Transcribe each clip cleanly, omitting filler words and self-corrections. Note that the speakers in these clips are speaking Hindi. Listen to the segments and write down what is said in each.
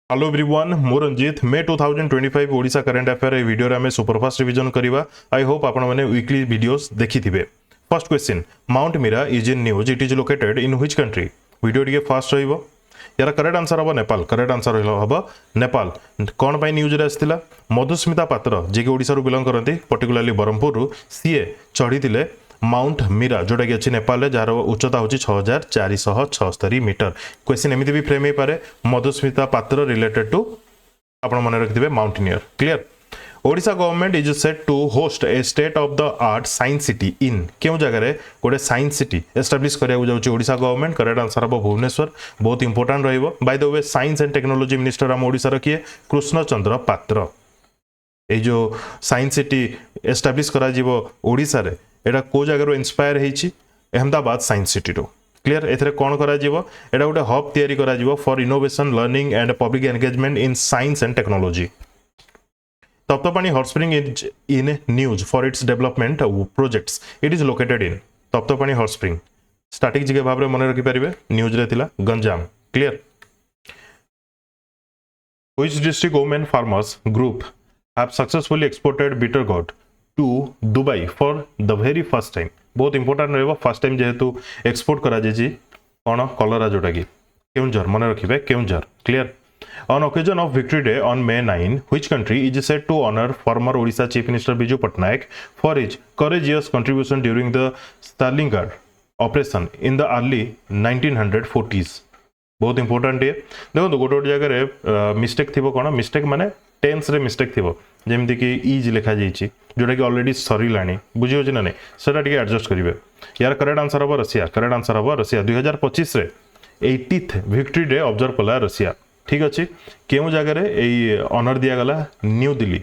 हेलो एवरीवन मो Ranjit May 2025 Odisha current affair ए वीडियो रे हमें सुपरफास्ट रिवीजन करवा। आई होप आपण माने वीकली वीडियोस देखिथिबे। First question, mount Mera is in news, it is located in which country? Video टिके फास्ट रहिबो। यार करेक्ट आंसर हबो नेपाल। करेक्ट आंसर हबो नेपाल। कोन पई न्यूज रे आस्तिला? मधुस्मिता पात्र जे कि ओडिसा रु बिलोंग करंती, पर्टिकुलरली बरहमपुर रु सीए चढ़ीथिले माउंट मीरा जोटा कि अच्छी नेपाल जार उच्चता हूँ 6476 मीटर। क्वेश्चन एमती भी फ्रेम हो पारे मधुस्मिता पात्र रिलेटेड टू आप मन रखिथे mountaineer. Clear. Odisha government is set to host a state of the art science city in क्यों जगह गोटे साइंस सिटी एस्टाब्लिश करा जाऊँगी ओडिशा गवर्नमेंट। करेक्ट आंसर हम भुवनेश्वर। बहुत इंपोर्टाट रहिबो। Bye the way science and technology minister आम ओडिशा किए? कृष्णचंद्र पात्र। ये जो साइंस सिटी एस्टाब्लिश करा जीवो ओडिशा रे एटा को जगह इंस्पायर होती? अहमदाबाद साइंस सिटी रो। क्लियर। एथरे कौन करा जीवो? एटा गोटे हब तैयारी करा जीवो for innovation learning and public engagement in science and technology. Taptapani hot spring is in news for its development projects, it is located in Taptapani hot spring static जगह भाव में मन रखि पारे न्यूज रे थिला Ganjam. Clear. Which district women farmers group have successfully exported bitter gourd to Dubai for the very first time? बहुत इंपोर्टेंट रहिबो। फर्स्ट टाइम जेहेतु एक्सपोर्ट करा जेजी कोन कलरा जोटा की केउंझर मन रखिबे Keonjhar. Clear. On occasion of victory day on May 9 which country is said to honor former Odisha Chief Minister Biju Patnaik for his courageous contribution during the Stalingrad operation in the early 1940s? बहुत इंपोर्टेंट ये देखो गोटे गोटे जगह मिस्टेक थी कौन मिस्टेक माने टेन्स रे मिस्टेक थी जमती कि इज लिखा जाइए जोटा कि ऑलरेडी सरीला बुझे ना नहीं सेटा टिके एडजस्ट करेंगे। यार करेक्ट आंसर हम रशिया। करेक्ट आंसर हम रशिया। 2025 रे 80th विक्ट्री डे ऑब्जर्व कला रशिया। ठीक अच्छे। क्यों जगह ऑनर दिगला? न्यू दिल्ली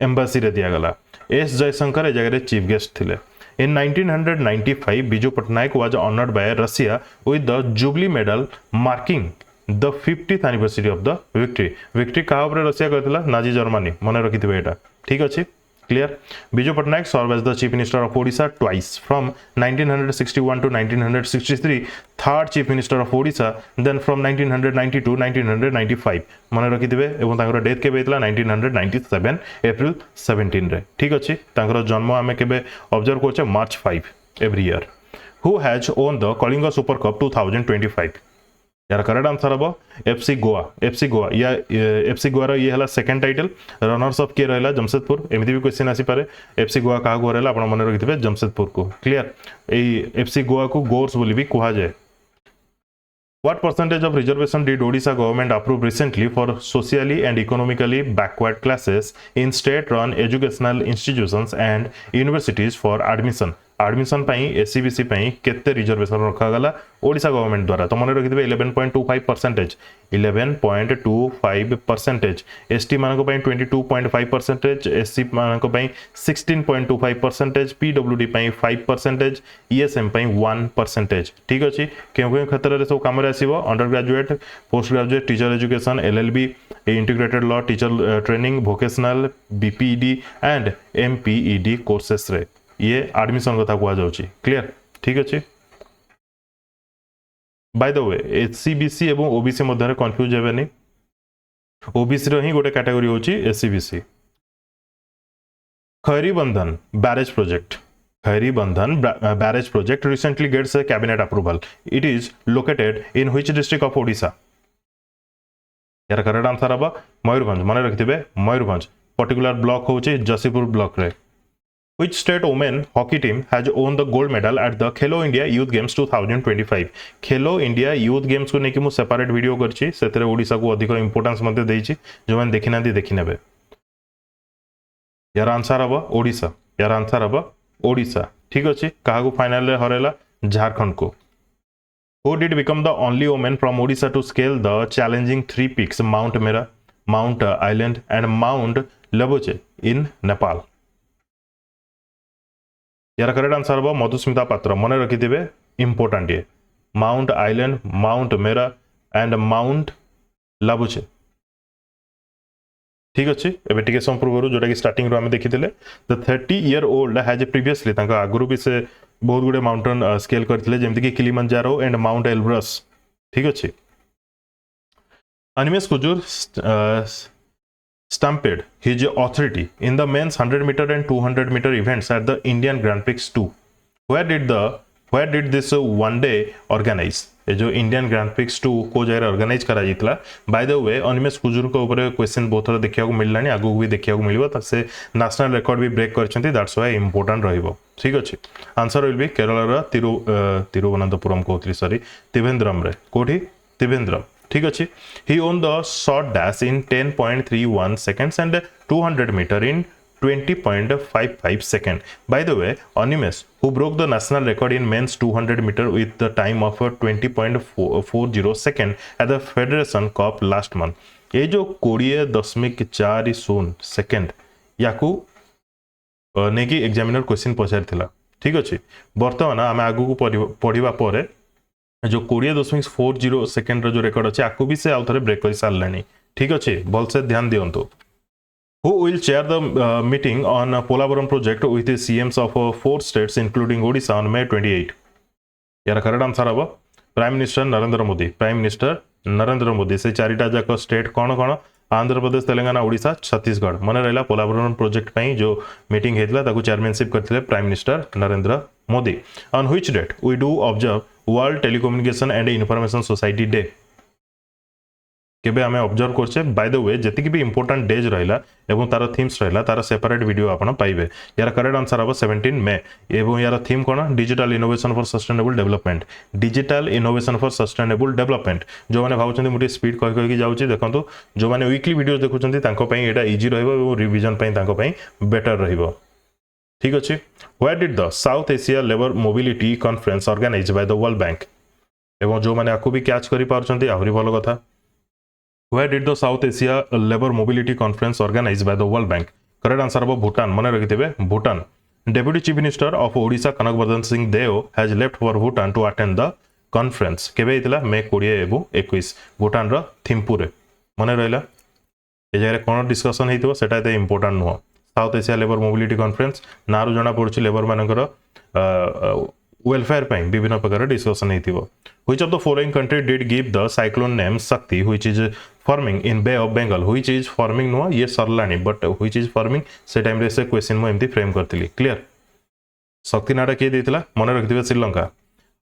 एम्बासी रे दिगला। एस जयशंकर ए जगह चीफ गेस्ट थिले। In 1995, Biju Patnaik was honored by Russia with the Jubilee Medal marking the 50th anniversary of the victory. Victory कहाँ पर रशिया करथिला? Nazi Germany. मन रखिथिबे एटा। ठीक अछि। Clear. Biju Patnaik served as the Chief Minister of Odisha twice from 1961 to 1963, third Chief Minister of Odisha, then from 1990 to 1995 मन रखिथिबे। एवं तांकर डेथ केबे हेतला? 1997 April 17 रे। ठीक अछि। तांकर जन्म आमे केबे ऑब्जर्व करछे? March 5 every year. Who has won the Kalinga Super Cup 2025? यार करेक्ट आंसर हम एफसी गोवा। एफसी गोवा या एफसी गोवा ये है सेकेंड टाइटल। रनर्स अफ किए रहा? जमशेदपुर। एमती भी क्वेश्चन आसीपे एफसी गोवा क्या रहा आप मन रखिथे जमशेदपुर को। क्लियर। एफसी गोवा को गोर्स बोली भी कहा जाए। What percentage of reservation did Odisha government approve recently for socially and economically backward classes in state-run educational institutions and universities for admission? Admission SCBC केते रिजर्वेशन रखा गला ओडिशा गवर्नमेंट द्वारा? तो मन रखिथे 11.25%, 11.25%, एसटी मानक 22.5%, एससी मानक 16.25%, पीडब्ल्यूडी 5%, ईएसएम 1%। ठीक अच्छे। क्यों क्यों क्षेत्र में सब कम आसो? Under graduate, post graduate, teacher education, LLB, integrated law, teacher training, vocational, BPEd and MPEd courses रे ये एडमिशन कथा कह जाउची। क्लियर। ठीक अच्छे। बाय द वे एससीबीसी एवं ओबीसी मध्य कंफ्यूज हेबेनी। ओबीसी रो ही गोटे कैटेगरी होची SEBC. Khairibandhan barrage project, Khairibandhan barrage project recently gets a cabinet approval. It is located in which district of Odisha? यार करेक्ट आंसर हम मयूरभंज। मन रखिथे मयूरभंज। पर्टिकुलर ब्लॉक होची जसीपुर ब्लॉक रे। Which state women hockey team has won the gold medal at the Khelo India Youth Games 2025? Khelo India Youth Games को लेकिन मुझे सेपरेट वीडियो करछि सेतरे ओडिशा को अधिक इंपोर्टेंस मते देछि जो मैंने देखि नांदी देखि नेबे। यार आंसर हम ओडिशा। यार आंसर हम ओडिशा। ठीक अछि। काहा को फाइनल रे हरेला? झारखंड को। Who did become the only woman from Odisha to scale the challenging three peaks Mount Mera, Mount Island and Mount Labuche in Nepal? यार करेक्ट आंसर हम मधुस्मिता पात्र। मन रखिथे इंपोर्टेंट ये माउंट आइलैंड, माउंट मेरा एंड माउंट लाबुचे। ठीक अच्छे। एबे टिके सम पूर्व जोटा कि स्टार्टिंग रो हम देखिथिले द 30-year-old हैज प्रीवियसली तांका आगुरु भी से बहुत गुडे माउंटेन स्केल करथिले जेमति कि किलिमंजारो एंड माउंट एल्ब्रस। ठीक अच्छे। Animes Kujur stamped his authority in the men's 100-meter and 200-meter events at the Indian Grand Prix 2. Where did this one day organize? ये जो इंडियन ग्रांड प्रिक्स 2 को जगह ऑर्गेनाइज करा जितला बाय द वे अनिमेश कुजूर को ऊपर क्वेश्चन बहुत थोड़ा देखिया को मिललानी आगु भी देखिया को मिलिबो त से नेशनल रिकॉर्ड भी ब्रेक करछंती दैट्स व्हाई इंपोर्टेंट रहइबो ठीक अछि आंसर विल बी केरला रा तिरुवनंतपुरम कोथली सॉरी त्रिवेंद्रम रे कोठी त्रिवेंद्रम ठीक अछि ही won the short dash in 10.31 seconds and 200 meter in 20.55 seconds. By the way, Animes, who broke the national record in men's 200 meter with the time of 20.40 second at the Federation Cup last month. ये जो 20.40 सेकेंड याकू नेकी एग्जामिनर क्वेश्चन पचार ठीक अच्छे बर्तमान आम आगू पढ़ा पर जो 20.40 सेकेंड जो रेकर्ड अच्छे आपको भी से आउ थे ब्रेक कर सारे ठीक अच्छे भलसे ध्यान दिंतु Who will chair the meeting on Polavaram project with the CMs of 4 states including Odisha on May 28? यार करेक्ट आंसर हम prime minister Narendra Modi prime minister Narendra Modi से चारिटा जाक स्टेट कौन कौन आंध्र प्रदेश तेलंगाना ओडिशा छत्तीसगढ़ मन रहा पोलावरम प्रोजेक्ट पर जो मीटिंग होता चेयरमैनशिप करते prime minister Narendra Modi on which date we do observe world telecommunication and information society day केबे आमे ऑब्जर्व करछे बाय द वे जति भी इंपोर्टेंट डेज रहला एवं तार थीम्स रहला तार सेपरेट वीडियो आपण पाइबे यार करेक्ट आंसर हम 17 मे एवं यार theme cone digital innovation for sustainable development digital innovation for sustainable development जो माने भाउछन्ती मुटी स्पीड कहि कहि जाउची देखंतु जो माने वीकली वीडियो देखुछन्ती तांको पई एटा इजी रहइबो एवं रिवीजन पई तांको पई बेटर रहइबो ठीक अछि where did the South Asia labour mobility conference organised by the World Bank एवं जो माने आकु भी कैच करि पारछन्ती आहुरी भलो कथा Where did the South Asia Labour Mobility Conference organized by the World Bank? Correct answer of Bhutan. मन रखिथिबे Bhutan. Deputy Chief Minister of Odisha Kanakvardhan Singh Deo has left for Bhutan to attend the conference. केबे हितला मे 20 एवं 21 भूटान रो थिम्पू रे मन रहला ए जगह कोन डिस्कशन हेतिबो सेटा एते इंपोर्टेंट नुह south Asia labour mobility conference नारु जणा पड़छि लेबर मानकर वेलफेयर पाई विभिन्न प्रकार डिस्कशन हेतिबो Which of the following country did give the cyclone name Shakti, which is forming in Bay of Bengal? Which is forming no ये सरलानी but which is forming से टाइम रे से क्वेश्चन मो एमती फ्रेम करथिली क्लियर शक्ति नाटा के देथिला मन रखिथिबे Sri Lanka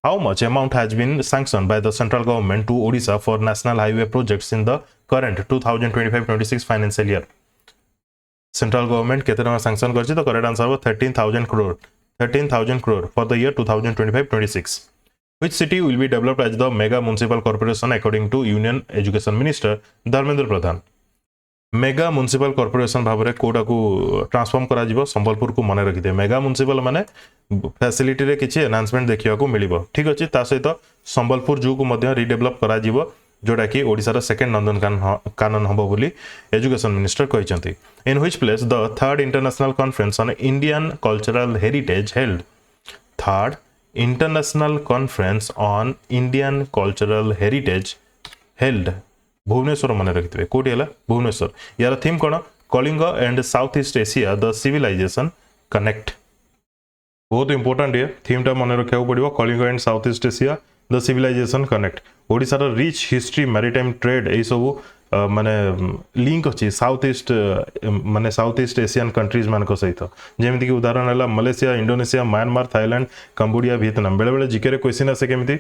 How much amount has been sanctioned by the central government to Odisha for national highway projects in the current 2025-26 financial year? Central government केते टका सैंक्शन करछि तो करेक्ट आंसर हो 13,000 crore for the year 2025-26. Which city will be developed as the mega municipal corporation according to Union Education Minister Dharmendra Pradhan? Mega municipal corporation भाव में कोटा को ट्रांसफॉर्म करा जिवो संबलपुर को मन रखिथे मेगा म्युनिसिपल माने फैसिलिटी रे किछि एनहांसमेंट देखिया को मिलिबो ठीक अछि ता सहित संबलपुर जू को मध्य रिडेवलप करा जिवो जोटा कि ओडिसा रा सेकंड नंदनकानन हबो बोली एजुकेशन मिनिस्टर कहिसंती in which place the third international conference on Indian cultural heritage held third international conference on Indian cultural heritage held Bhubaneswar मन रखिथे कोठी हला भुवनेश्वर यार थीम कोन Kalinga and south east Asia the civilisation connect बहुत इंपोर्टेंट है थीम टा मन रखिया पड़िबो Kalinga and south east Asia the civilisation connect Odisha रो रिच हिस्ट्री मैरिटाइम ट्रेड ए सब माने लिंक अछि साउथ ईस्ट एशियन कंट्रीज मान को सहित जेमिति कि उदाहरण हला Malaysia Indonesia Myanmar Thailand Cambodia Vietnam बेले बेले जीके रे क्वेश्चन आसे केमिति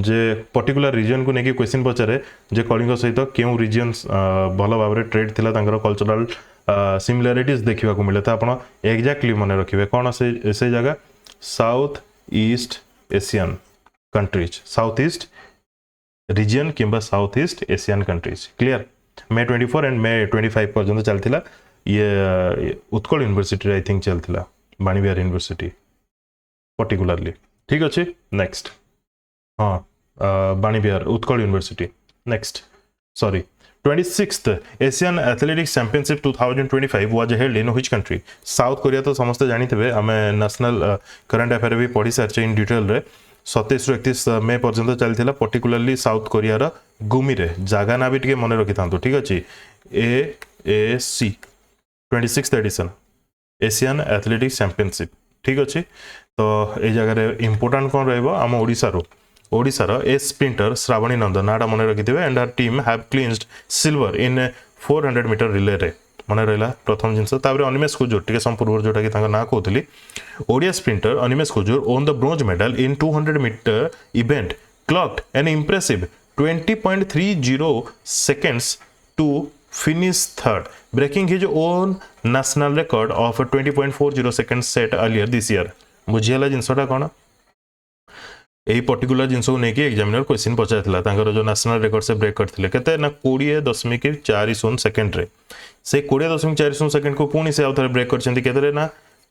जे पर्टिकुलर रीजन को लेकिन क्वेश्चन पचारे जे कलिंग सहित क्यों रीजन्स भल भाव में ट्रेड थिला तांकर कल्चरल सिमिलारिटीज देखा मिले तो आप एक्जाक्टली मन रखिए कौन से जगह south east Asian countries south east region किंबा south east Asian countries clear May 24 and May 25 पर्यंत चलता ये उत्कल यूनिवर्सिटी आई थिंक चलता बाणीविहार यूनिवर्सिटी पर्टिकुलरली ठीक अच्छे नेक्स्ट हाँ Vanivihar Utkal university next sorry 26th Asian athletics championship 2025 was held in which country south Korea तो समस्त जानी थे आम नेशनल करंट अफेयर भी पढ़ी सारी इन डिटेल रे 27 ରୁ 31 मे पर्यंत चलता पर्टिकुलरली साउथ कोरियार गुमी रे जगह ना भी टे मन रखि था ठीक अच्छे AAC 26th edition Asian athletics championship ठीक अच्छे तो ये जगह इंपोर्टेंट कौन रम ओडिशा ओडिशार ए स्प्रिंटर श्रावणी नंदन नाटा मन रखिथे and her team have clinched silver in 400 metre relay रे मन रहा प्रथम जिनस अनिमेष कुजूर टे संपूर्व जोटा कि ना कहती Odia sprinter Animesh Kujur won the bronze medal in 200 metre event clocked an impressive 20.30 seconds to finish third, breaking his own national record of 20.40 seconds set earlier this year. बुझीगला जिनसटा कौन यही पर्टिकुलर जिनस को लेकिन एग्जामिनर क्वेश्चन पचार जो नेशनल रिकॉर्ड से ब्रेक करते केते ना 20.40 सेकंड रे से 20.40 सेकंड को पुणी से आउथरे ब्रेक करछन्ती केते ना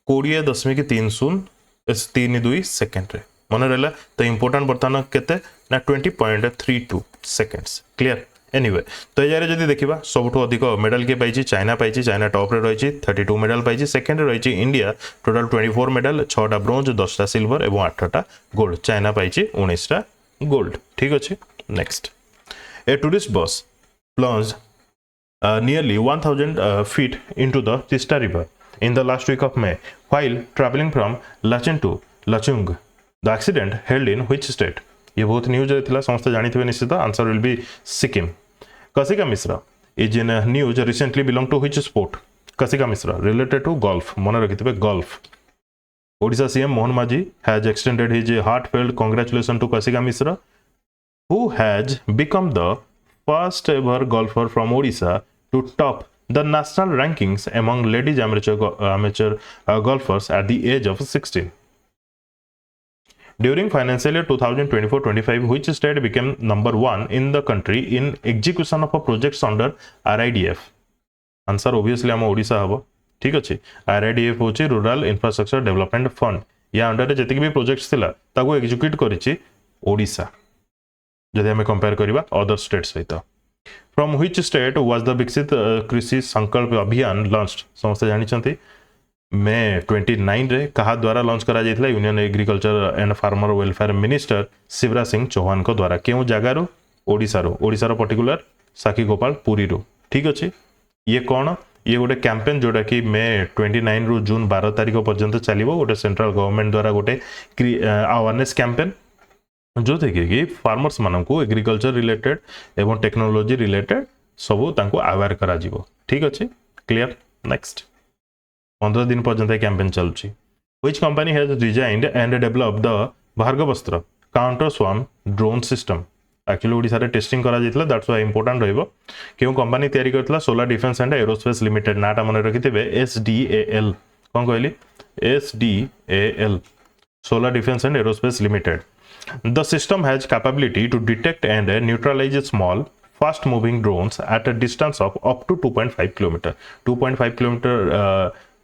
20.30 सेकंड रे मन रहा तो इंपोर्टाट बर्तमान केते ना 20.32 सेकंड्स क्लियर एनीवे तो यार जदि देखिबा सबठो अधिक मेडल के पाइछि चाइना टॉप रे रहिछि 32 मेडल पाइछि सेकंड रे रहिछि इंडिया टोटल 24 मेडल 6टा ब्रोंज 10टा सिल्वर एवं 8टा गोल्ड चाइना पाइछि 19टा गोल्ड ठीक अछि next a tourist bus plunged nearly 1000 feet into the Tista River in the last week of May while traveling from Lachin to Lachung. The accident held in which state? ये बहुत न्यूज थिला समस्त जानी थे निश्चित answer will be Sikkim. Kasika Mishra is in news recently belong to which sport? Kasika Mishra related to golf मन रखिथे golf. Odisha CM Mohan Majhi has extended his heartfelt congratulation to Kasika Mishra who has become the first ever golfer from Odisha to top the national rankings among ladies amateur golfers at the age of 16. During financial year 2024-25, which state became number 1 in the country in execution of projects under RIDF? Answer obviously हम ओडिशा हबो ठीक अछि. RIDF होछि रूरल इंफ्रास्ट्रक्चर डेवलपमेंट फंड. या अंडर जतिक भी प्रोजेक्ट्स थिला ताको एग्जीक्यूट करिछि ओडिशा जदि हमें कंपेयर करबा अदर स्टेट सहित. From which state was the विकसित कृषि संकल्प अभियान लॉन्च्ड? समस्त जानिछंती मे 29 रे कहा द्वारा लॉन्च करा जायतिला union agriculture and farmer welfare minister Shivraj Singh Chouhan को द्वारा. केउ जगारो? ओडिशार पर्टिकुलर साखीगोपाल पुरी रो ठीक अछि. ये कौन ये गोटे कैंपेन जोटा कि मे 29 रु जून 12 तारिख पर्यंत चलिबो. गोटे सेंट्रल गवर्नमेंट द्वारा गोटे अवेयरनेस कैंपेन जो थे कि फार्मर्स मानक एग्रीकल्चर रिलेटेड एवं टेक्नोलोजी रिलेटेड सबू तांको अवेयर करा जीवो ठीक अच्छे क्लियर. नेक्स्ट 15 दिन पर्यंत कैंपेन चलुची. Which company has designed and developed the Bhargavastra counter swarm drone system? Actually Odisha रे टेस्टिंग करा जायतिला दैट्स व्हाई इंपोर्टेंट रहइबो. केउ कंपनी तयारी करथिला? Solar defence and aerospace limited. नाटा मन रखिथिबे SDAL. कोन कहली? SDAL solar defence and aerospace limited. The system has capability to detect and neutralize small, fast-moving drones at a distance of up to 2.5 km. 2.5 km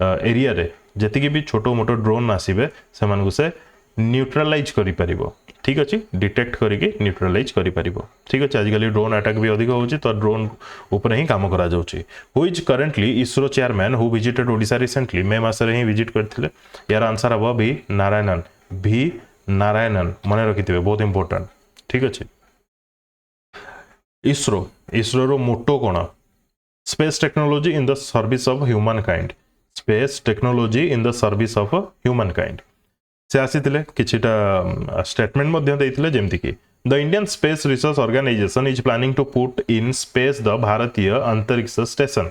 area रे जति भी छोटो मोटो ड्रोन आसीबे से मानकु से न्यूट्रलाइज करि परिबो ठीक अछि. डिटेक्ट करिके न्यूट्रलाइज करि परिबो ठीक अछि. आजकल ड्रोन अटैक भी अधिक होउची तो ड्रोन ऊपर ही काम करा जाउची. Who is currently ISRO chairman who visited Odisha recently? May मास रे ही विजिट करथिले. यार आंसर हबो भी नारायणन. भी नारायणन मन रखिथे बहुत इंपोर्टेंट ठीक अच्छे. इसरो रो मोटो कोन? Space technology in the service of human kind. Space technology in the service of human kind से आसीथिले किछिटा स्टेटमेंट मध्ये दैथिले जेमति कि the Indian space research organisation is planning to put in space the Bharatiya Antariksh station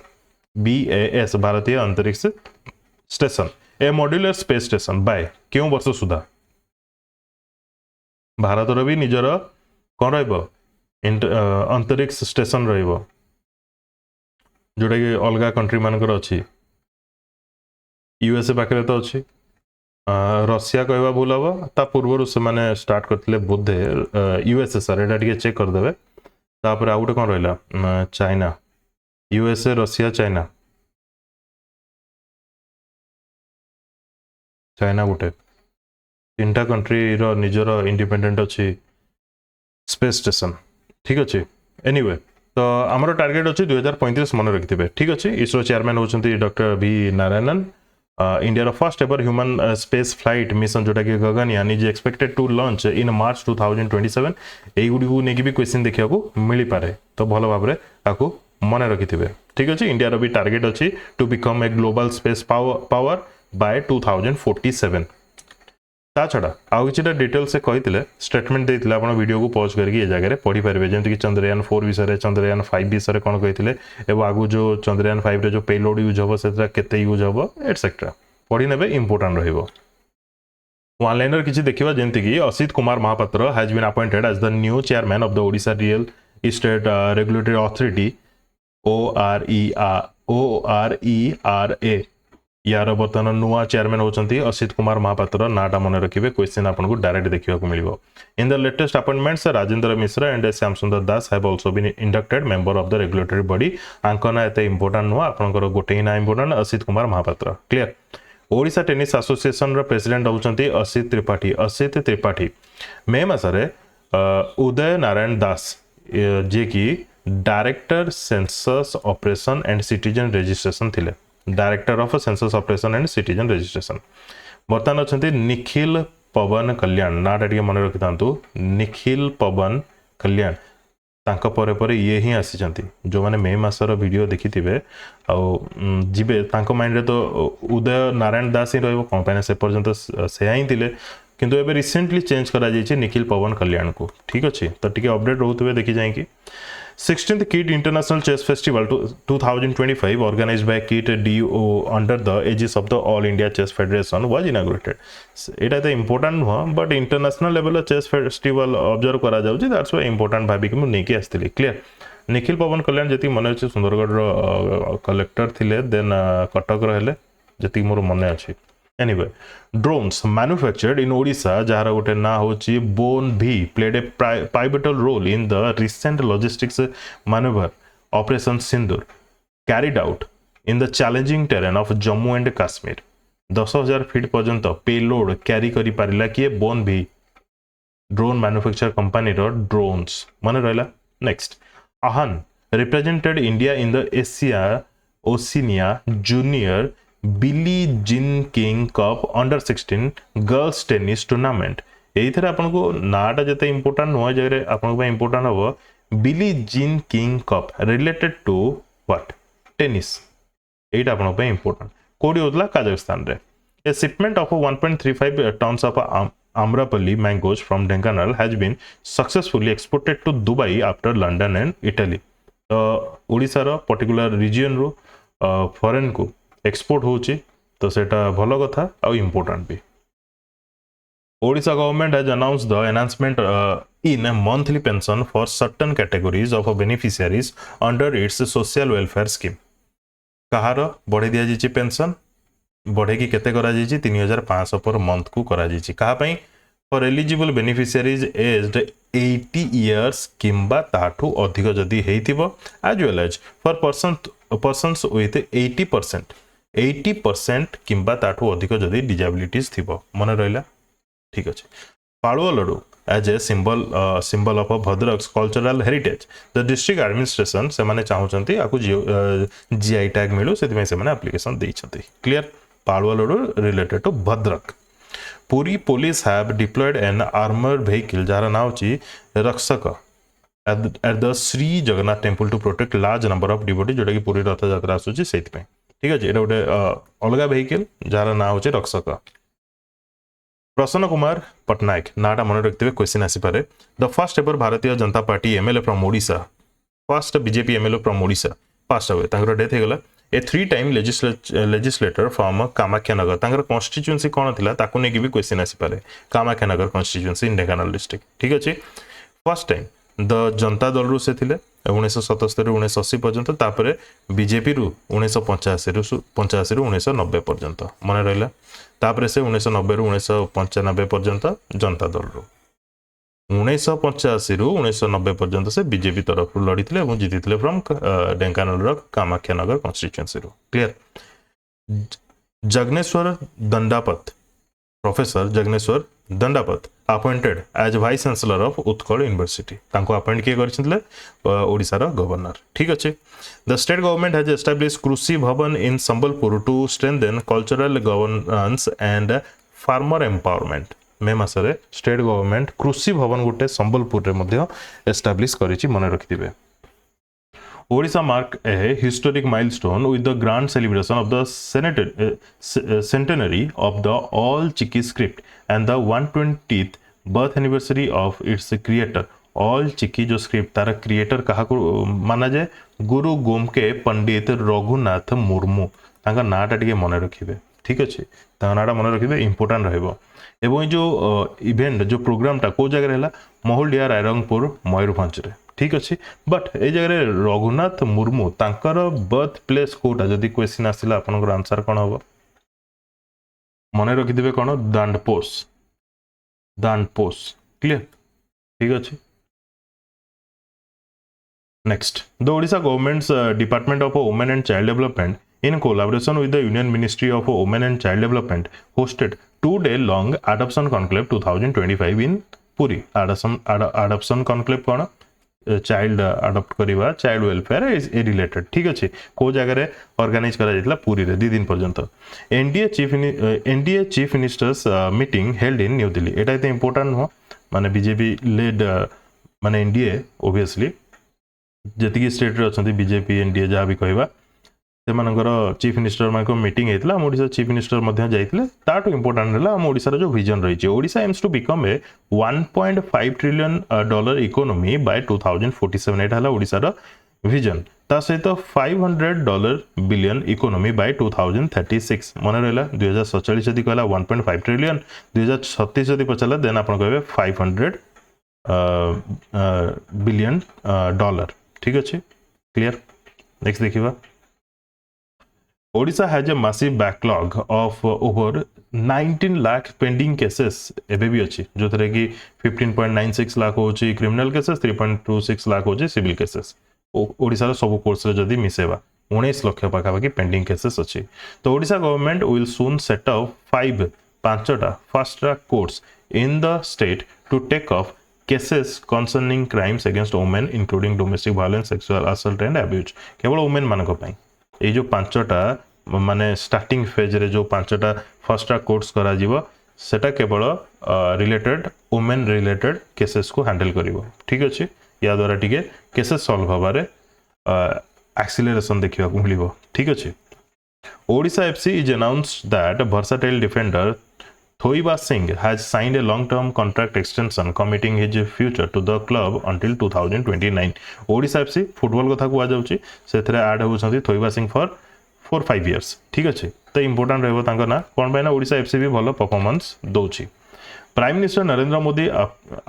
BAS Bharatiya Antariksh station a modular space station by केउ वर्ष सुधा? भारत भी निजर कौन अंतरिक्ष स्टेशन रहिबो जोटा कि अलगा कंट्री मानकर अच्छी. USA पाखे तो अच्छी. रशिया कहवा भूल हम ता पूर्व से माने स्टार्ट करते बोधे USSR एटा टिके चेक करदेवे. तापर आ गोटे कौन रहा? चाइना. USA रशिया चाइना गोटे 3टा कंट्री रो निजर इंडिपेंडेंट अच्छी स्पेस स्टेशन ठीक अच्छे. एनीवे तो आमर टार्गेट अच्छी 2035 मन रखिथे ठीक अच्छे. इसरो चेयरमैन होचंती doctor V Narayanan. India first ever human space flight mission जोटा कि Gaganyaan is expected to launch in March 2027. एई गुडी को नेकी भी क्वेश्चन देखिया को मिली पारे तो भलो भाबरे आको मन रखिथे ठीक अच्छे. इंडिया रो भी टार्गेट अच्छी to become a global space power by 2047. ता छड़ा आउ किछटा डिटेल से कहिथिले स्टेटमेंट देथिले आपण वीडियो को पॉज करके ए जगह रे पढ़ी पारबे जेंति कि चंद्रयान 4 विषय चंद्रयान 5 विषय कोन कहिथिले एवं आगु जो चंद्रयान 5 रे जो पेलोड यूज हबो सेटा केते यूज हबो एटसेट्रा पढ़ी नेबे इंपोर्टेंट रहिबो वन लाइनर किछि देखिबा जेंति कि Asit Kumar Mahapatra has been appointed as the new chairman of the Odisha real estate regulatory authority ORERA यार बर्तमान नुआ चेयरमैन होचंती असित कुमार महापात्र नाटा मन रखिबे क्वेश्चन आपनको डायरेक्ट देखिबा को मिलिबो in the latest appointments Rajendra Mishra and Shyam Sundar Das have also been inducted member of the regulatory body आंकना एते इंपोर्टेंट नुआ आपनकर गोटे ना important Asit Kumar Mahapatra clear Odisha tennis association रो प्रेसिडेंट होचंती असित त्रिपाठी मे मासरे उदय नारायण दास जे कि director census operation and citizen registration थिले director of census operation and citizen registration बर्तमान अच्छा निखिल पवन कल्याण नाटा टे मन रखि था निखिल पवन कल्याण तांका परे परे ये ही आसी जो माने मे मासर वीडियो देखि थिबे जीवे तांको माइंड रे तो उदय नारायण दास ही रहबो कंपनी से पर्यंत से ही थिले किंतु एबे रिसेंटली चेंज करा जाइए निखिल पवन कल्याण को ठीक अच्छे तो टी अपडेट रोते देखी जाए 16th KIT International Chess Festival 2025 organized by KIT DO under the aegis of the All India Chess Federation was inaugurated. It is important नुह but international level chess festival observe करा जाउची that's why important भाबी कि मु नेकी आस्थिली क्लियर निखिल पवन कल्याण जति मन अछि सुंदरगढ़ कलेक्टर थिले देन कटक रहले जति मोर मन अछि Anyway, drones manufactured in Odisha jar गोटे ना होची बोन भी played a pivotal role in the recent logistics maneuver Operation Sindur carried out in the challenging terrain of Jammu and Kashmir 10,000 feet पर्यंत पेलोड कैरी करी पारिला किए बोन भी ड्रोन मैन्युफैक्चर कंपनी रो ड्रोन्स मन रहला next Ahan represented India in the Asia Oceania junior Billie Jean King Cup under 16 girls tennis tournament एथरे आपन को नाटा जते इंपोर्टेंट नुआ जगह आपन को इंपोर्टेंट हो Billie Jean King Cup related to what tennis एटा आपन को इंपोर्टेंट कोडी होतला काजाकिस्तान रे a shipment of 1.35 tons of Amrapali mangoes from Dhenkanal has been successfully exported to Dubai after London and Italy तो ओडिसा रो पर्टिकुलर रीजन रो फॉरेन को एक्सपोर्ट होची तो सेटा भलो कथा और इंपोर्टेंट भी Odisha government has announced the enhancement in monthly pension for certain categories of beneficiaries under its social welfare scheme कहार बढ़े दिया जी पेंशन बढ़े की केते करा जी 3500 पर मंथ को करा जी कहा पई for eligible beneficiaries aged 80 years किंबा ताठू अधिक जदी हेइतिबो as well as for persons with 80% किंबा ताठू अधिक जदि डिजेबिलिटीज थिबो मन रहला ठीक अछि Palua laddu as a symbol of Bhadrak cultural heritage the district administration से माने चाहउचंती आकु जीआई टैग मिलु सेति से माने एप्लीकेशन देइछंती clear Palua laddu related to Bhadrak Puri police have deployed an armoured vehicle जार नाउ छि Rakshak at the Shri Jagannath temple to protect large number of devotee जोटा कि पुरी रथ यात्रा आसुची सेति पे ठीक अच्छे ये गोटे अलग व्हीकल जार ना हूँ रक्षक प्रसन्न कुमार पट्टनायक नाटा मन रखिथे क्वेश्चन आसीपे the first ever Bharatiya Janata Party MLA from Odisha first BJP MLA from Odisha passed हुए डेथ होगला a 3 time legislator from Kamakhyanagar तांकर कॉन्स्टिट्यूएंसी कौन थिला ताकू नेकी भी क्वेश्चन आसीपे Kamakhyanagar constituency in Dhenkanal district ठीक अच्छे first time the Janata Dal रु से थिले 1977 रु 1980 पर्यंत तापरे बीजेपी रु 1985 रु 1990 पर्यंत मन रहला तापरे से 1990 रु 1995 पर्यंत जनता दल रु 1985 रु 1990 पर्यंत से बीजेपी तरफ रु लड़ी थिले एवं जीतिथिले फ्रॉम ढेंकानाल रो कामाख्यानगर कॉन्स्टिट्यूएंसी रु clear Jagneswar Dandapat professor Jagneswar Dandapat appointed as vice chancellor of Utkal university तांको अपॉइंट किए करछिले ओडिसा रो गवर्नर ठीक अच्छे the state government has established Krushi Bhawan in Sambalpur to strengthen cultural governance and farmer empowerment May मासरे स्टेट गवर्नमेंट कृषि भवन गोटे संबलपुर रे मध्य एस्टैब्लिश करिछि मन रखिथिबे Odisha marked a historic milestone with the grand celebration of the centenary of the All Chiki script and the 120th birth anniversary of its creator. All Chiki जो स्क्रिप्ट तार क्रिएटर कहा माना जाए गुरु गोमके पंडित रघुनाथ मुर्मू तांका नाटा टिके मन रखिबे ठीक अच्छे नाटा मन रखिबे इंपोर्टाट रहिबो एवं जो इवेंट जो प्रोग्रामटा को जगह रहला महुलडिया रायरंगपुर मयूरभंज रे ठीक अच्छे बट ए जगह रघुनाथ मुर्मू तांकर बर्थ प्लेस कोटा जदि क्वेश्चन आसिला आपनकर आंसर कोन होबो मन रखिदिबे कोन दानपोस क्लियर ठीक अच्छे Next, the Odisha government's Department of Women and Child Development, in collaboration with the Union Ministry of Women and Child Development, hosted 2-day-long Adoption Conclave 2025 in Puri. Adoption Conclave कौन? Child adopt करिवा, child welfare is related. ठीक अच्छे को जगह रे organize करा जाइतला पुरी रे 2 दिन पर्यंत. NDA Chief Ministers meeting held in New Delhi. एटा इते important हो माने बीजेपी led माने NDA obviously जी स्टेट रे अच्छा बीजेपी एनडीए जहाँ भी कहवा से चीफ मिनिस्टर मान मीटिंग होता है ओडिशा चीफ मिनिस्टर जाते ताठू इंपोर्टाट है आम ओडिशार जो विजन रही Odisha aims to become a $1.5 trillion economy by 2047 एटा है ओडिशार विजन ता सहित $500 बिलियन इकोनॉमी बाय 2036 मन रहा 2047 जदि कहला 1.5 ट्रिलियन 2036 जदि पचारा देन आप कहे $500 बिलियन डॉलर ठीक अच्छे क्लियर नेक्स्ट देखिबा Odisha has a massive backlog of over 19 lakh pending cases एबे भी अच्छी जो थरे कि 15.96 लाख होची क्रिमिनल केसेस 3.26 लाख होची सिविल केसेस ओडिशा रो सब कोर्स रे जदी मिसेबा 19 लाख पाखा पाखी पेंडिंग केसेस अच्छी तो Odisha government will soon set up 5टा fast track courts in the state to take of cases concerning crimes against women including domestic violence sexual assault and abuse केवल वुमेन मान ये जो 5टा माने स्टार्टिंग फेज रे जो 5टा फर्स्ट ट्रैक कोर्ट्स करा जीवो सेटा केवल रिलेटेड वुमेन रिलेटेड केसेस को हैंडल करिवो ठीक अछि या द्वारा टिके केसेस सॉल्व होबारे एक्सीलरेशन देखिबा को मिलिबो ठीक अछि Odisha FC is announced that versatile defender Thoiba Singh has signed a long-term contract extension committing his future to the club until 2029. Odisha FC football कथा को आ जाउची सेथरे ऐड होउछंती थोइबा सिंह फॉर 4-5 इयर्स ठीक अछि तो इंपोर्टेंट रहबो तांका ना कोन बायना ओडिशा एफसी भी भलो परफॉर्मेंस दोची prime minister Narendra Modi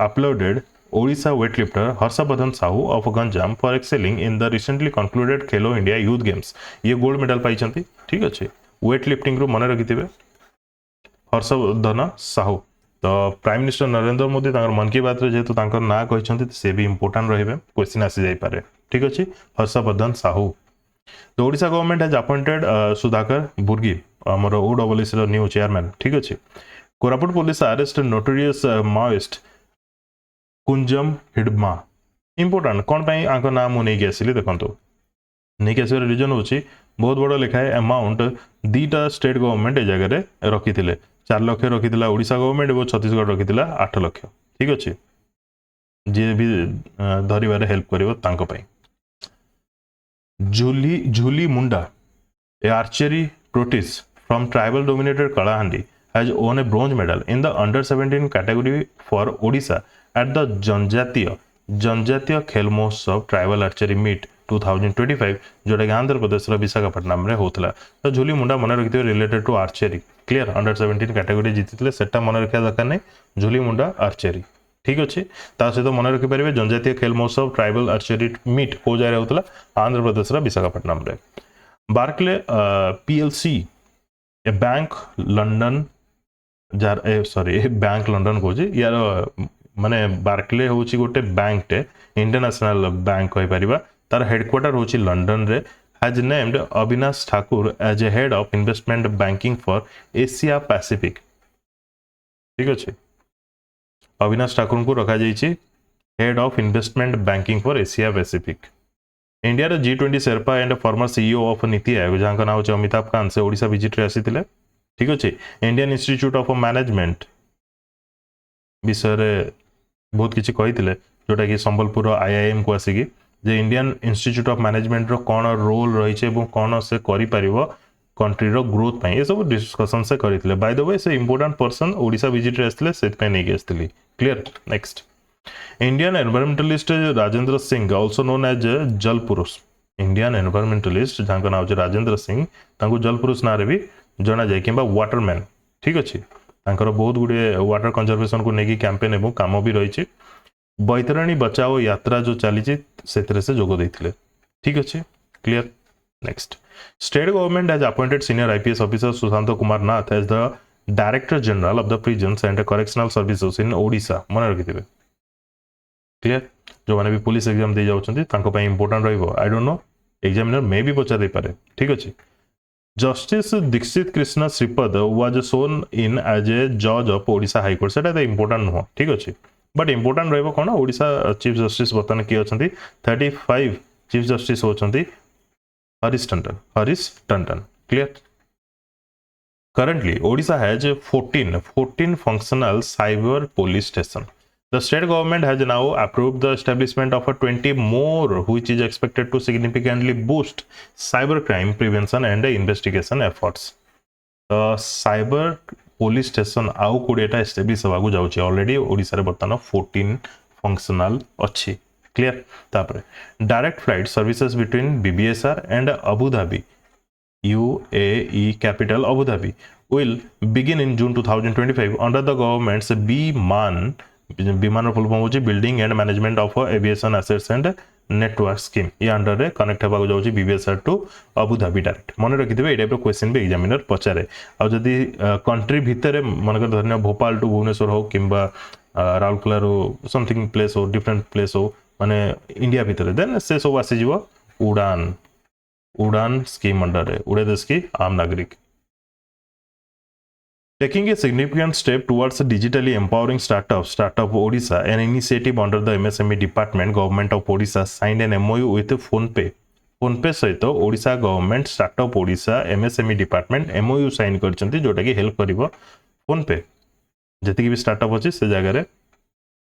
uploaded Odisha weightlifter Harshavardhan Sahu of Ganjam for excelling in the recently concluded Khelo India Youth Games ये गोल्ड मेडल पाइछंती ठीक अछि वेट लिफ्टिंग रो मन रखिथिबे हर्षवर्धन साहू तो प्राइम मिनिस्टर नरेंद्र मोदी मन की बात जेहेतु ना कहते से भी इंपोर्टाट रहे क्वेश्चन आसी जापे ठीक अच्छे हर्षवर्धन साहू तो Odisha government has appointed Sudhakar Burgi आमर ओडब्ल्यूसी न्यू चेयरमैन ठीक अच्छे Koraput police arrest notorious Maoist Kunjam Hidma important कौन आंक ना मुझे आसली देखो नहीं आसवर रिजन हूँ बहुत बड़ लेखाए अमाउंट 2टा स्टेट गवर्नमेंट ए जगह रखी 4 लाख रखी ओडिशा गवर्नमेंट और छत्तीसगढ़ रखी 8 लाख ठीक अच्छे जी भी धरवे हेल्प कर Jhuli Munda a archery protege from tribal dominated Kalahandi has won a bronze medal in the अंडर-17 category for Odisha at the Janjatiya Khel महोत्सव ट्राइबल आर्चरी मीट 2025 जोटा कि आंध्र प्रदेश विशाखापट्टनम रे होतला तो झुली मुंडा मन रखिथे रिलेटेड टू आर्चरी क्लियर अंडर-17 कैटेगरी जीतिले सेटा मन रखिया दरकार नै झुली मुंडा आर्चरी ठीक अच्छे ता सहित मन रखि परिबे जनजातीय खेल महोत्सव ट्राइबल आर्चरी मीट को जाय होतला आंध्र प्रदेश विशाखापट्टनम रे Barclays PLC a bank London जार बैंक लंडन को यार माने बार्कले होची गोटे बैंक टे इंटरनेशनल बैंक कहि परिबा तार हेडक्वार्टर होची लंडन रे has named Avinash Thakur as a head of investment banking for Asia Pacific ठीक अच्छे अविनाश ठाकुर को रखा जाइए head of investment banking for Asia Pacific India रे G20 sherpa and former CEO of NITI Aayog जहाँ नाम हो अमिताभ कांत से ओडिशा विजिट रे आसीथिले ठीक अच्छे इंडियन इंस्टीट्यूट ऑफ मैनेजमेंट विषय बहुत किसी कही जोटा कि संबलपुर IIM को आसिकी जे इंडियन इंस्टीट्यूट ऑफ मैनेजमेंट रो कौन रोल रही है कौन से करिपारिबो कंट्री रो ग्रोथ पाई ये सब डिस्कशन से करथिले बाय द वे से इंपोर्टेंट पर्सन ओडिशा विजिट रे आस्थिले सेत पे नहीं आस्थिली clear next Indian environmentalist Rajendra Singh also known as Jal Purush Indian environmentalist जहां नाम है राजेंद्र सिंह तांको जल पुरुष ना रे भी जना जाय किबा वाटरमैन ठीक अछि तांकर बहुत गुडे वाटर कंजर्वेशन को नेकी कैंपेन एवं काम भी रही बैतरणी बचाओ यात्रा जो चली से जोग देथिले ठीक अछि clear next state government has appointed senior IPS officer Sushant Kumar Nath as the director general of the prisons and correctional services in Odisha मन रखिथिबे क्लियर जो माने भी पुलिस एग्जाम दे जाउछंती तांको पय इंपोर्टेंट रहइबो आई डोंट नो एग्जामिनर मे भी पचा दे पारे ठीक अछि justice Dixit Krishna Shripad was sworn in as a जज ऑफ ओडिशा हाई कोर्ट सेटा इंपोर्टेंट नुह ठीक अछि बट इंपोर्टेंट रहइबो कोन ओडिशा चीफ जस्टिस बतन की अछंती 35 चीफ जस्टिस होचंती Harish Tandon clear currently Odisha has 14 functional cyber police station. The state government has now approved the establishment of a 20 more which is expected to significantly boost cybercrime prevention and investigation efforts. Cyber police station आउ 20टा एस्टैब्लिश होबाकू जाउची ऑलरेडी ओडिसा रे बर्तमान 14 फंक्शनल अछि क्लियर तापर direct flight services between BBSR and Abu Dhabi UAE capital Abu Dhabi will begin in June 2025 under the government's BMAN full form होची building and management of aviation assets and network scheme ये अंडर रे कनेक्ट हेबाकू जाउची BBSR to Abu Dhabi direct मन रखिथिबे ए टाइप रो क्वेश्चन भी एग्जामिनर पचारे आ जदी कंट्री भितरे मनकर धरने भोपाल टू भुवनेश्वर हो किंबा राउरकेला रो समथिंग प्लेस हो डिफरेंट प्लेस हो माने इंडिया भितरे देन से सब आसी जीवो उड़ान स्कीम अंडर है उड़े देश की आम नागरिक taking a significant step towards digitally empowering startup Odisha an initiative under the MSME department government of Odisha signed an MOU with PhonePe सहित Odisha government startup Odisha MSME department MOU sign करचंती जोटा कि हेल्प करिवो PhonePe जति भी स्टार्टअप अछि से जगह रे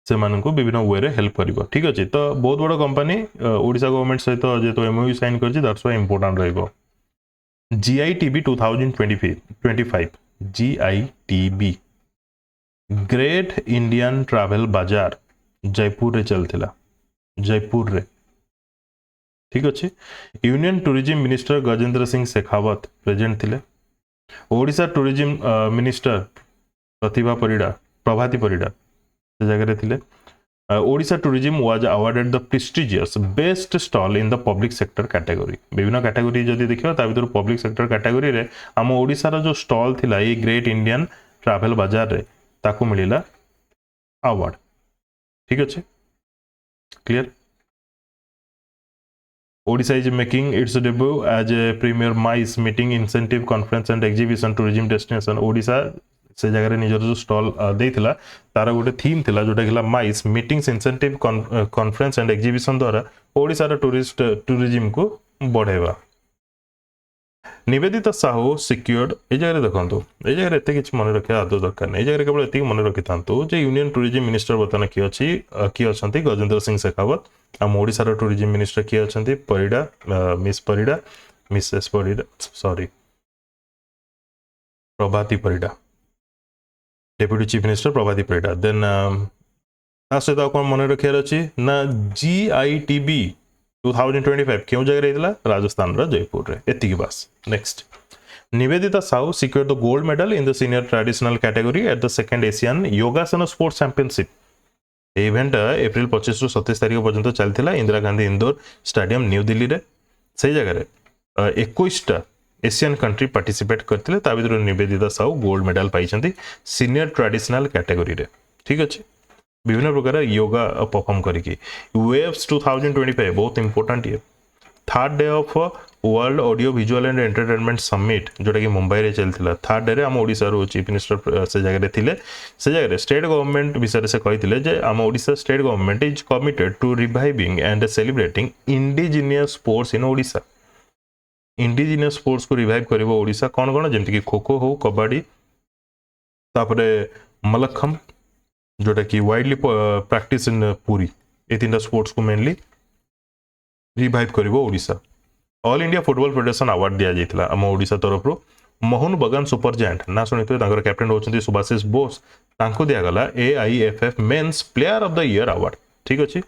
से माननको विभिन्न वे रे हेल्प करिवो ठीक अछि तो बहुत बड़ कंपनी ओडिशा गवर्नमेंट सहित जेतो एमओयू साइन करछि दैट्स व्हाई इंपोर्टेंट रहइबो GITB 2025 GITB great Indian travel bazaar Jaipur रे चलथिला जयपुर रे ठीक अछि union tourism minister Gajendra Singh Shekhawat present थिले ओडिशा टूरिज्म मिनिस्टर प्रभाती परिडा से जगह थिले Odisha tourism was awarded the prestigious best stall in the public sector category विभिन्न कैटेगरी जदि देखियो ता भीतर पब्लिक सेक्टर कैटेगरी रे हम ओडिशा रो जो स्टॉल थिला ये ग्रेट इंडियन ट्रैवल बाजार रे ताकू मिलिला अवार्ड ठीक अछि clear Odisha is making its debut as a premier MICE meeting incentive conference and exhibition tourism destination Odisha से जगह निजर जो स्टॉल देथिला तार गोटे थीम थिला जोटा हिला MICE meetings incentive conference and exhibition द्वारा ओडिसा रा टूरिज्म को बढ़ाइबा निवेदिता साहू सिक्योर्ड ए जगह देखंतु ए जगह एते किछ मन रखिया आदो दरकार नै ए जगह केवल एते मन रखितांतु जे यूनियन टूरिज्म मिनिस्टर बतन की अछि की अछंती गजेंद्र सिंह शेखावत हम ओडिसा रा टूरिज्म मिनिस्टर की अछंती परिडा मिसेस परिडा सॉरी प्रभाती Parida deputy chief minister Prabhati Parida then सहित कौन मन रखियार अच्छी ना GITB 2025 क्यों जगह रही राजस्थान जयपुर रे एतिकी बस next Nivedita Sahu secure the gold medal in the senior traditional category at the second Asian योगासन स्पोर्ट्स चैंपियनशिप इवेंट एप्रिल 25 रु 27 तारिख पर्यंत चलता इंदिरा गांधी इंदोर स्टेडियम न्यू दिल्ली रे से जगह 21टा एशियन कंट्री पार्टिसिपेट करते ता भीतर निवेदिता साहू गोल्ड मेडल पाई सीनियर ट्रेडिशनल कैटेगरी रे ठीक अच्छे विभिन्न प्रकार योगा परफॉर्म करके वेव्स 2025 बहुत इंपोर्टेंट ये third day of world audio visual and entertainment summit जोटा कि मुंबई रे चलता थर्ड डे रे हम ओडिसा रो चीफ मिनिस्टर से जगह रे थिले से जगह रे स्टेट गवर्नमेंट विषय से कहिथिले जे हम Odisha state government is committed to reviving and celebrating indigenous sports in Odisha indigenous sports को रिवाइव करिवो ओडिसा कौन कौन जेमति कि खो खो हो कबड्डी तापरे मलखम जोटा कि वाइडली प्रैक्टिस इन पुरी ए तीनटा स्पोर्ट्स को मेनली रिवाइव करिवो Odisha all India football federation award दिया जाइतिला हम ओडिशा तरफ रो मोहन बगान सुपर जायंट ना सुनिथिबे तांकर कैप्टन होचंती सुभाषिष बोस तांको दिया गला AIFF men's player of the year award ठीक अछि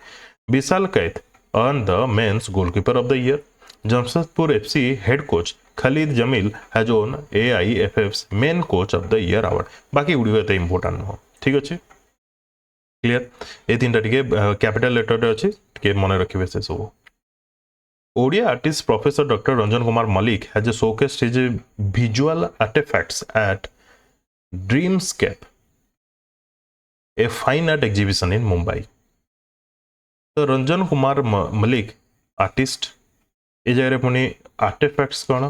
Vishal Kaith earn the men's goalkeeper of the year Jamshedpur FC head coach Khalid Jamil has won AIFF's men coach of the year award बाकी उडी एते इंपोर्टेंट न ठीक अछि क्लियर ए तीनटा टिके कैपिटल लेटर रे अछि टिके मने रखिबे से सब Odia artist Professor Dr. Ranjan Kumar Malik has showcased his visual artifacts at Dreamscape, a fine art exhibition in Mumbai. तो रंजन कुमार मलिक आर्टिस्ट ए जगह पुणी आर्टिफैक्ट्स कौन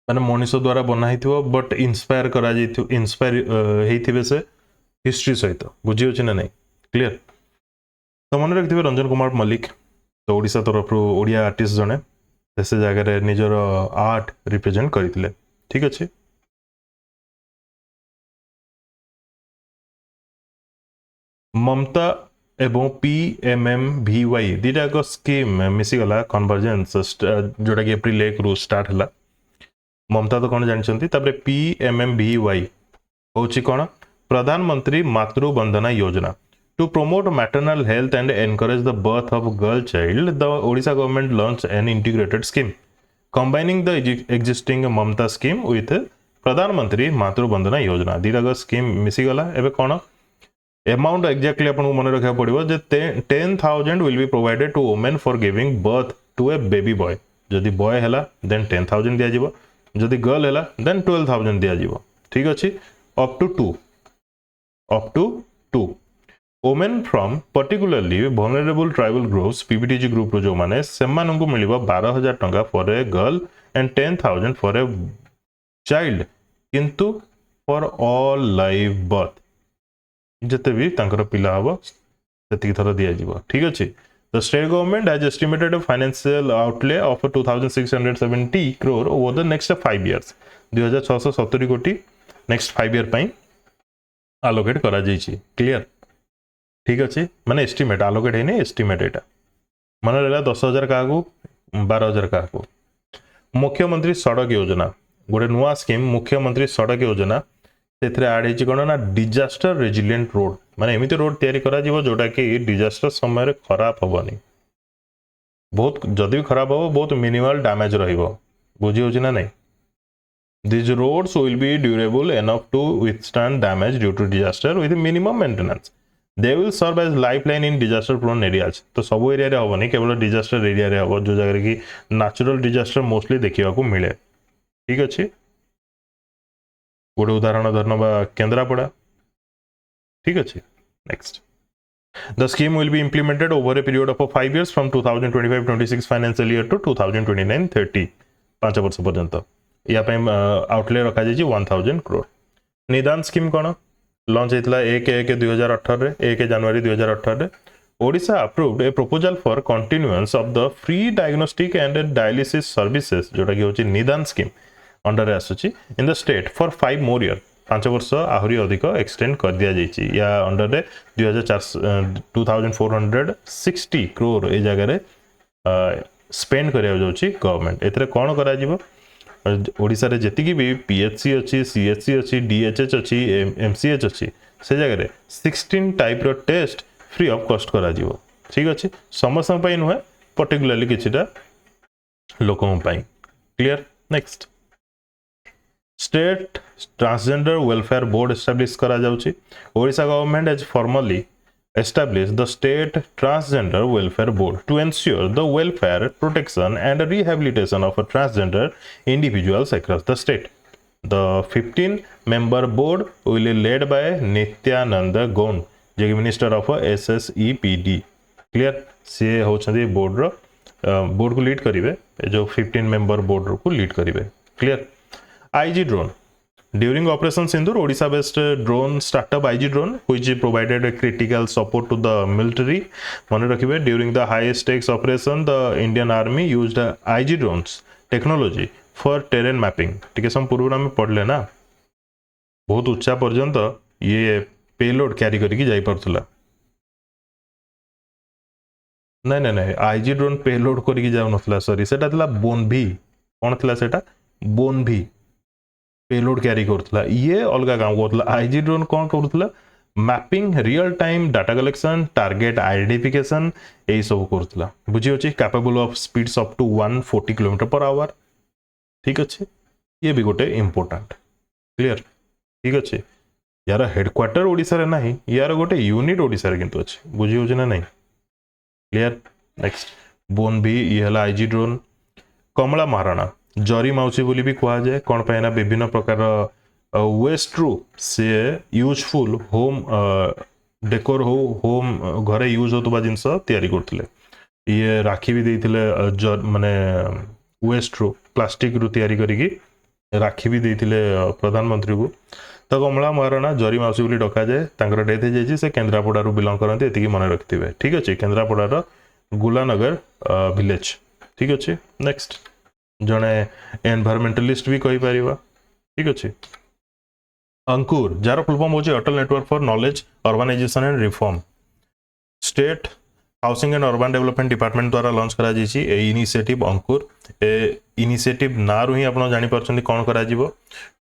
माने मनीष द्वारा बना ही बट इन्स्पायर करा इन्स्पायर से हिस्ट्री सहित बुझी अच्छे ना नहीं क्लियर तो मन रखिए रंजन कुमार मलिक तो ओडिशा तरफ ओडिया आर्टिस्ट जड़े से जगह निजर आर्ट रिप्रेजेंट करते ठीक अच्छे ममता एवं PMMVY दीटा स्कीम मिसीगला कन्वर्जेंस जोटा कि एप्रिल 1 रु स्टार्ट है ममता तो कौन जानते PMMVY हूँ कौन प्रधानमंत्री मातृ Vandana Yojana To promote maternal health and encourage the birth of girl child, the Odisha government launched an integrated scheme combining the existing Mamta scheme with Pradhan Mantri Matru Bandhana Yojana. दीटा स्कीम मिसीगला एबे कौन अमाउंट एक्जाक्टली आपको मन रखा पड़ो जे 10,000 will be provided to women for giving birth to a baby boy. जदि बॉय है देन 10,000 दिया जीवो जदि गर्ल है देन 12,000 दिया जीवो ठीक अच्छे up to two Women from particularly vulnerable tribal groups PPTG group रो जो माने सेमान को मिलिबा 12,000 टंका for a girl and 10,000 for a child किंतु फॉर ऑल लाइव बर्थ जते भी तांकर पिला हबो सेति थर दिया जीवो ठीक अछि The state government has estimated a financial outlay of 2,670 crore over the next 5 years 2,670 कोटी नेक्स्ट 5 ईयर पई अलोकेट करा जाइछि क्लियर ठीक अच्छे माने एस्टिमेट आलोकेट है एस्टिमेट एटा मन रहा 10,000 क्या 12,000 क्या मुख्यमंत्री सड़क योजना गोटे नुआ स्कीम मुख्यमंत्री सड़क योजना से आड कौन ना डिजास्टर रेजिलिएंट रोड माने एमती रोड तैयारी करा जीवो जोटा कि डिजास्टर समय खराब हेनी बहुत जदि भी खराब हम बहुत मिनिमल डैमेज रहिबो बुझी होची ना नहीं These roads will be durable enough to withstand damage due to disaster with minimum maintenance. They will serve as lifeline in disaster prone areas. तो सब एरिया रे हबनी केवल डिजास्टर एरिया रे हबो जो जगह की नेचुरल डिजास्टर मोस्टली देखिबा को मिले ठीक अछि गोटे उदाहरण धरनबा केंद्रापड़ा ठीक अछि next The scheme will be implemented over a period of 5 years from 2025-26 financial year to 2029-30 5 वर्ष पर्यंत या पे आउटले रखा जाइए 1,000 करोड़ निदान स्कीम कौन लॉन्च होता 1/1/2018 1 जनवरी 2018 Odisha approved A proposal for continuance of the free diagnostic and dialysis services जोटा कि होची निदान स्कीम अंडर आसुची इन the state for 5 more year 5 वर्ष आहरी अधिक एक्सटेंड कर दिया जाइए या अंडर रे 2,460 करोड़ ए जगह स्पेंड करा जाउची गवर्नमेंट एतरे कोन करा जीवो ओडिशा रे जति भी PHC अच्छी CHC अच्छी DHH अच्छी MCH अच्छी से जगह 16 टाइप रो टेस्ट फ्री ऑफ कॉस्ट करा जीवो ठीक अच्छे समस्त पई नुहे पर्टिकुलरली किछिटा लोकम पई clear next state transgender welfare board establish करा जाउची Odisha government has formally established the state transgender welfare board to ensure the welfare protection and rehabilitation of transgender individuals across the state. The 15-member board will be led by Nityanand Gond, जो मिनिस्टर ऑफ SSEPD क्लियर सी होचंदी बोर्ड को लीड करिवे जो 15-member बोर्ड को लीड करिवे clear IG drone During Operation Sindoor, Odisha-based drone startup IG Drone, which provided a critical support to the military. Mane rakhibe during the high-stakes operation, the Indian Army used IG drones technology for terrain mapping. ठीक है हम पूर्व में पढ़ले ना बहुत ऊंचा पर्यंत ये पेलोड कैरी करके जाई परथला ନାଇଁ ନାଇଁ ନାଇଁ आईजी ड्रोन पेलोड करके जाऊ नथला सॉरी सेटा थला बोनभी कोन थला सेटा बोनभी पेलोड क्यारी करथला ये अलगा काम करथला आईजी ड्रोन कोन करथला mapping real time data collection target identification एई सब करथला बुझी अछि capable of speeds up to 140 kilometre per hour ठीक अछि ये भी गोटे इंपोर्टेंट क्लियर ठीक अछि यार हेडक्वार्टर ओडिसा रे नाही यार गोटे यूनिट ओडिसा रे किंतु अछि बुझी होछि ना नहीं क्लियर नेक्स्ट बोन भी ये हला आईजी ड्रोन कमला महाराणा जरी माउसी बोली भी कहा जाए कौन पे ना विभिन्न प्रकार वेस्ट रु से यूजफुल होम डेकोर हो होम घरे यूज होतबा जिंस तयारी करथिले ये राखी भी देथिले माने वेस्ट रु प्लास्टिक रु तयारी करिकी राखी भी देथिले प्रधानमंत्री को तो कमला महाराणा जरी माउसी बोली डका जाए तांकर डेथ हो जाइए से केन्द्रापड़ा रु बिलोंग करते एतिकी मन रखिथिबे ठीक अछि केन्द्रापड़ा गुलानगर विलेज ठीक अछि नेक्स्ट जने एनवायरमेंटलिस्ट भी कहि परिबा ठीक अछि अंकुर जार फुल फॉर्म होचे Atal network for knowledge urbanisation and reform state housing and urban development department द्वारा लॉन्च करा जाइछि ए इनिशिएटिव अंकुर ए इनिशिएटिव नारु ही आपण जानि परछन कोन करा जिवो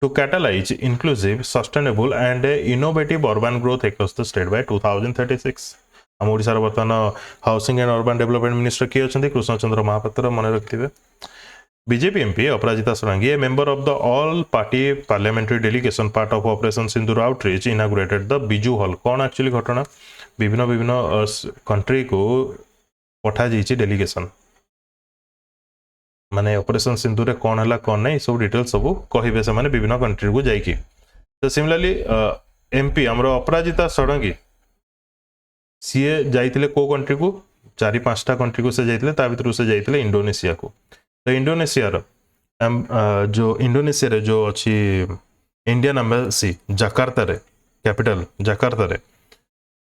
to catalyse inclusive sustainable and innovative urban growth across the state by 2036 हम ओडिसा वर्तमान housing and urban development minister किए अछंती कृष्णचंद्र महापात्र मन रखथिबे BJP MP Aparajita Sarangi a member of the all party parliamentary delegation part of operation Sindoor outreach inaugurated the Biju hall कौन एक्चुअली घटना विभिन्न विभिन्न कंट्री को पठा जाइए डेलीगेशन माने ऑपरेशन सिंदूर रे कौन हला कौन नहीं सब डिटेल सब कहिबे से माने विभिन्न कंट्री को जाइकी तो सिमिलरली एमपी हमरो अपराजिता षडंगी सीए जाइतिले को कंट्री को 4-5टा कंट्री को से जाइतिले ता भीतर से जाइतिले इंडोनेशिया को तो इंडोनेशिया जो इंडोनेशिया रे जो अच्छी इंडियन एम्बेसी जकार्ता रे कैपिटल जकार्ता रे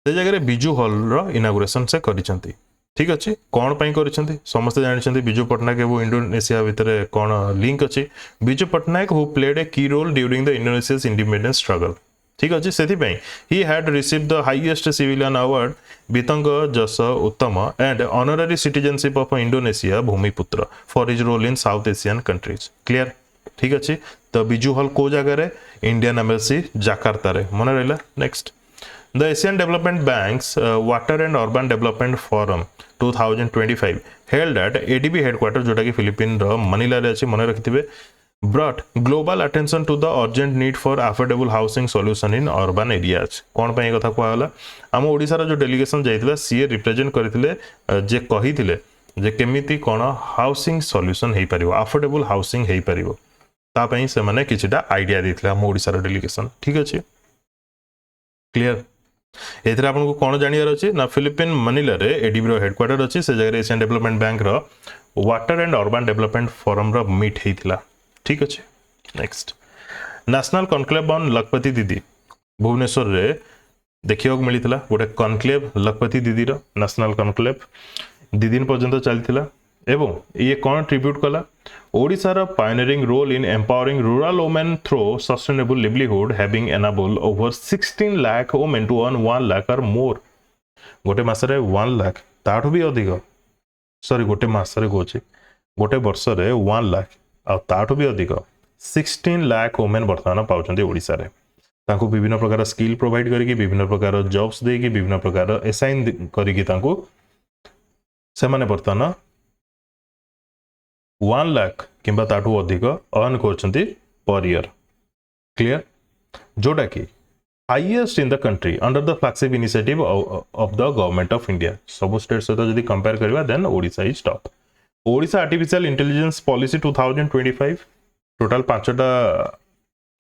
से जगह बिजू हॉल रो इनागुरेशन से करिसंती ठीक अच्छे कौन पाई करिसंती समस्त जानिसंती बिजू पटनायक वो इंडोनेशिया भितर कौन लिंक अच्छी Biju Patnaik who played a key role during the Indonesia's independence struggle ठीक अच्छे से he had received the highest civilian award Bintang Jasa Utama and honorary citizenship of Indonesia भूमिपुत्र for his role in South Asian countries clear ठीक अच्छे तो बिजू हॉल को जगह रे इंडियन एम्बेसी जकार्ता रे मन रहा next the Asian development banks water and urban development forum 2025 held at ADB headquarter जोटा कि फिलिपिन रो मनीला रे अछि मन रखिथिबे brought global attention to the urgent need for affordable housing solution in urban areas कोन पई कथा कहला हम ओडिसा रो जो डेलीगेशन जाइतिला सीए रिप्रेजेंट करथिले जे कहिथिले जे केमिति कोन हाउसिंग सॉल्यूशन हेई परिबो अफोर्डेबल हाउसिंग हेई परिबो ता पई से माने किछटा आईडिया दिथिला हम ओडिसा रो डेलीगेशन ठीक अछि क्लियर एथरा आपन को कोन जानियार अछि ना फिलिपिन मनीला रे एडीबी रो हेडक्वार्टर अछि से जगह एशियन डेवलपमेंट बैंक रो water and urban development forum रो मीट हेइतिला ठीक अच्छे नेक्स्ट नेशनल कॉन्क्लेव ऑन लखपति दीदी भुवनेश्वर रे देखियो मिलितला गोटे कॉन्क्लेव लखपति दीदी रो नेशनल कॉन्क्लेव 2 दिन पर्यंत चलतिला एवं ये कौन ट्रिब्यूट कला ओडिसा रो pioneering role in empowering rural women through sustainable livelihood having enable over 16 lakh women to earn 1 lakh और मोर गोटे मासरे 1 लाख ताठू भी अधिक सॉरी गोटे मासरे कोची गोटे वर्ष रे 1 लाख आ ताठू भी अधिक 16 लाख वुमेन वर्तमान पाउछन्ती ओडिसा रे तांको विभिन्न प्रकार स्किल प्रोवाइड करिकि विभिन्न प्रकार जॉब्स देकी विभिन्न प्रकार असाइन करिकि तांको से माने वर्तमान 1 लाख किंबा ताठू अधिक अर्न करछन्ती पर ईयर क्लियर जोटा कि highest in the country under the flagship initiative of the government of India सब स्टेट सहित जदि कंपेयर करबा then Odisha is top Odisha artificial intelligence policy 2025 total 5टा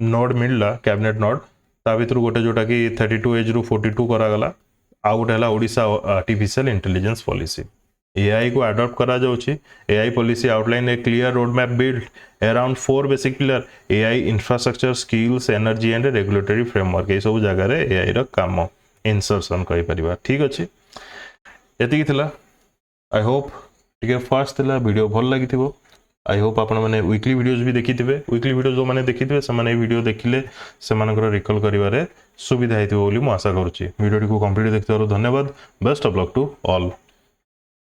नोड मिलला कैबिनेट नोड ता भीतर गोटे जोटा कि 32 एज रु 42 करा गला आ गोटे हला Odisha artificial intelligence policy AI को अडॉप्ट करा जाउची AI policy outline a clear road map build around 4 basic pillar AI infrastructure skills energy and regulatory framework ए सब जगह रे एआई रो काम इंसर्शन कहि परिबा ठीक अछि एतिकी थिला आई होप ठीक है फास्ट थिला वीडियो भल लागिथिबो आई होप आपण माने वीकली वीडियोस भी देखिथिबे वीकली वीडियो जो माने देखिथिबे से माने वीडियो देखिले से मानकर रिकॉल करिवारे सुविधा हेतिबो बोली मु आशा करूची वीडियो को कंप्लीट देखिथिबारो धन्यवाद best of luck to all.